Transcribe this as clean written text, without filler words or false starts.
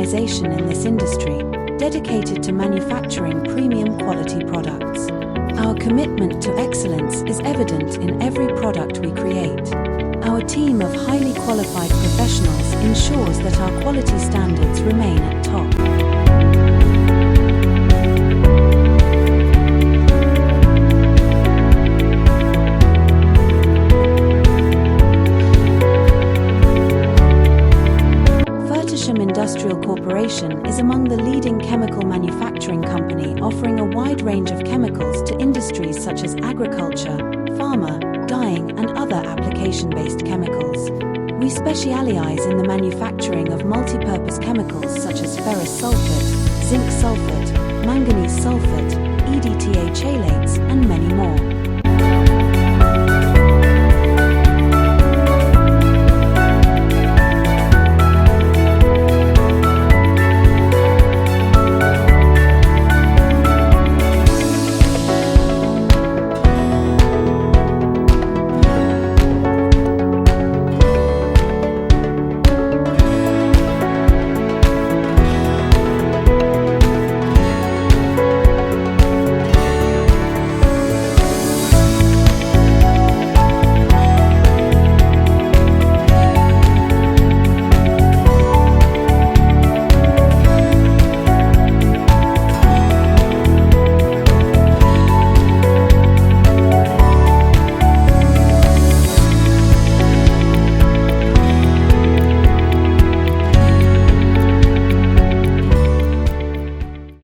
organization in this industry, dedicated to manufacturing premium quality products. Our commitment to excellence is evident in every product we create. Our team of highly qualified professionals ensures that our quality standards remain at top. FERTICHEM Industrial Corporation is among the leading chemical manufacturing company, offering a wide range of chemicals to industries such as agriculture, pharma, dyeing and other application-based chemicals. We specialize in the manufacturing of multi-purpose chemicals such as ferrous sulfate, zinc sulfate, manganese sulfate, EDTA chelates and many more.